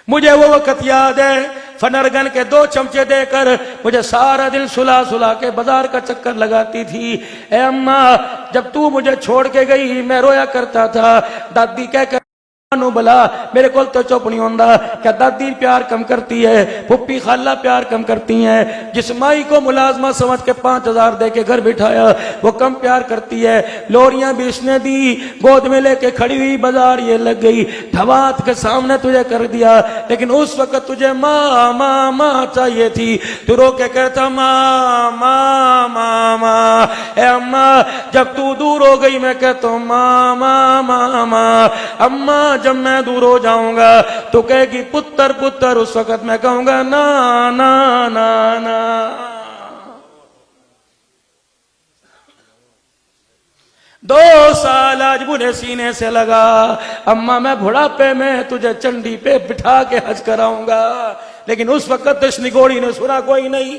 मुझे वो वक्त याद है, फनरगन के 2 चमचे देकर मुझे सारा दिन सुला सुला के बाजार का चक्कर लगाती थी। ए अम्मा, जब तू मुझे छोड़ के गई मैं रोया करता था। दादी कहकर बला मेरे को तो चुप नहीं होता। क्या दादी प्यार कम करती है, पुप्पी खाला प्यार कम करती हैं। जिस माई को मुलाजमा समझ के 5000 दे के घर बिठाया वो कम प्यार करती है। लोरियां भी इसने दी, गोद में लेके खड़ी हुई, बाजार ये लग गई, धवात के सामने तुझे कर दिया। लेकिन उस वक्त तुझे माँ माँ माँ चाहिए थी। तू रो के कहता माँ माँ माँ माँ। ए अम्मा, जब तू दूर हो गई मैं कहता हूँ माँ माँ माँ माँ। अम्मा, जब मैं दूर हो जाऊंगा तो कहेगी पुत्र पुत्र, उस वक्त मैं कहूंगा ना ना ना ना। दो साल आज बुरे सीने से लगा। अम्मा, मैं बुढ़ापे में तुझे चंडी पे बिठा के हज कराऊंगा। लेकिन उस वक्त इस निगोड़ी ने सुना कोई नहीं।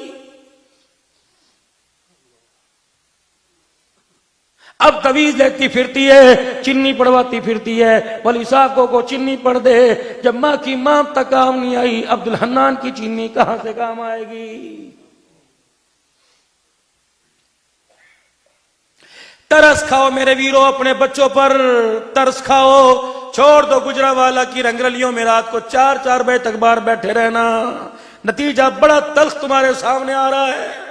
अब तवीज लेती फिरती है, चिन्नी पड़वाती फिरती है। वली साहब को चिन्नी पड़ दे। जब माँ की माँ तक काम नहीं आई, अब्दुल हन्नान की चिन्नी कहां से काम आएगी। तरस खाओ मेरे वीरों, अपने बच्चों पर तरस खाओ। छोड़ दो गुजरावाला की रंगरलियों में रात को 4-4 बजे तक बाहर बैठे रहना। नतीजा बड़ा तल्ख तुम्हारे सामने आ रहा है।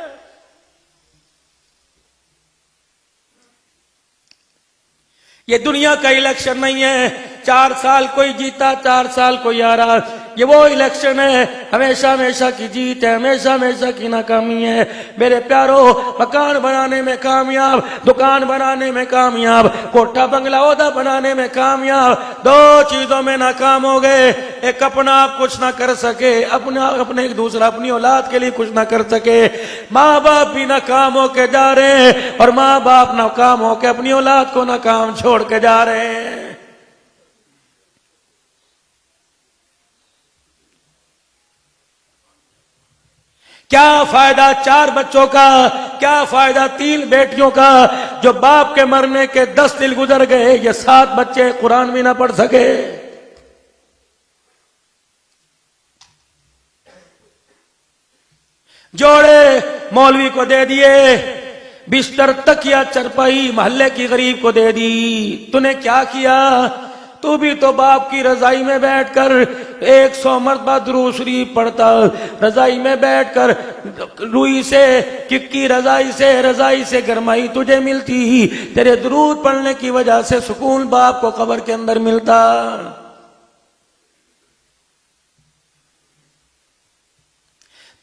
ये दुनिया का इलेक्शन नहीं है, 4 साल कोई जीता 4 साल कोई आ रहा। ये वो इलेक्शन है, हमेशा हमेशा की जीत है, हमेशा हमेशा की नाकामी है। मेरे प्यारो, मकान बनाने में कामयाब, दुकान बनाने में कामयाब, कोठा बंगला ओहदा बनाने में कामयाब, 2 चीजों में नाकाम हो गए। एक, अपना आप कुछ ना कर सके, अपने एक दूसरा अपनी औलाद के लिए कुछ ना कर सके। माँ बाप भी नाकाम होके जा रहे हैं और माँ बाप नाकाम होके अपनी औलाद को नाकाम छोड़ के जा रहे हैं। क्या फायदा 4 बच्चों का, क्या फायदा 3 बेटियों का, जो बाप के मरने के 10 दिन गुजर गए, ये 7 बच्चे कुरान भी ना पढ़ सके। जोड़े मौलवी को दे दिए, बिस्तर तकिया चरपाई मोहल्ले की गरीब को दे दी। तूने क्या किया? तू भी तो बाप की रजाई में बैठकर 100 मरतबा दुरूद शरीफ पढ़ता, रजाई में बैठकर रुई से चिक्की रजाई से गरमाई तुझे मिलती। तेरे दुरूद पढ़ने की वजह से सुकून बाप को कब्र के अंदर मिलता।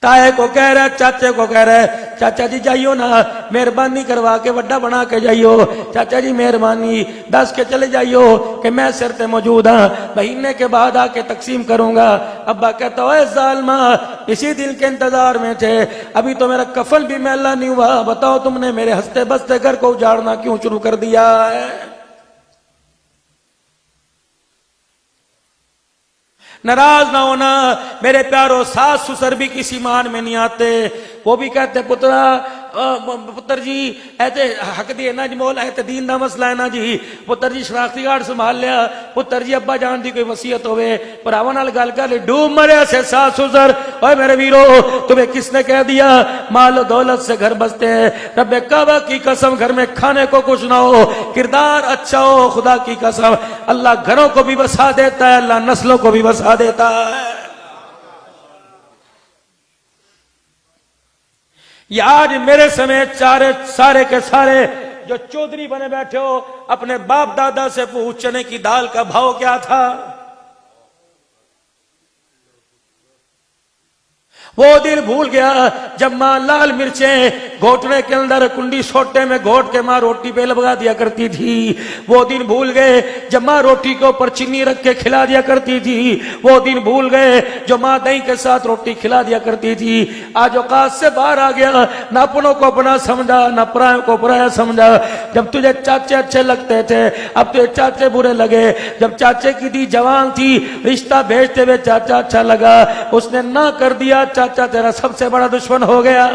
ताए को कह रहा है, चाचे को कह रहा है, चाचा जी जाइयो ना, मेहरबानी करवा के वड्डा बना के जाइयो। चाचा जी मेहरबानी 10 के चले जाइयो कि मैं सिर पे मौजूद हाँ, महीने के बाद आके तकसीम करूंगा। अब्बा कहता ओए जालिमा, इसी दिन के इंतजार में थे, अभी तो मेरा कफन भी मैला नहीं हुआ, बताओ तुमने मेरे हंसते बसते घर को उजाड़ना क्यों शुरू कर दिया है। नाराज ना होना मेरे प्यारो, सास ससुर भी किसी मान में नहीं आते। वो भी कहते पुत्र जी ऐसे हक दिए ना जी, मोल ऐसे दीन का मसला है ना जी। पुत्र जी शनाख्ती कार्ड संभाल लिया। पुत्र जी अब्बा जान की कोई वसीयत होवे भरावां नाल गल कर, डूब मरे से सास ससुर। ओए मेरे वीरो, तुम्हें किसने कह दिया माल दौलत से घर बसते हैं? रब्बे काबा की कसम, घर में खाने को कुछ ना हो, किरदार अच्छा हो, खुदा की कसम अल्लाह घरों को भी बसा देता है, अल्लाह नस्लों को भी बसा देता है। ये आज मेरे समेत सारे के सारे जो चौधरी बने बैठे हो, अपने बाप दादा से पूछ चने की दाल का भाव क्या था। वो दिन भूल गया जब मां लाल मिर्चें घोटने के अंदर कुंडी सोटे में घोट के मां रोटी पे लगा दिया करती थी। वो दिन भूल गए जब मां रोटी के ऊपर चीनी रख के खिला दिया करती थी। वो दिन भूल गए जो मां दही के साथ रोटी खिला दिया करती थी। आज औकात से बाहर आ गया, ना अपनों को अपना समझा, ना परायों को पराया समझा। जब तुझे चाचे अच्छे लगते थे, अब तुझे चाचे बुरे लगे। जब चाचे की दी जवान थी, रिश्ता भेजते हुए चाचा अच्छा लगा, उसने ना कर दिया, चाचा तेरा सबसे बड़ा दुश्मन हो गया।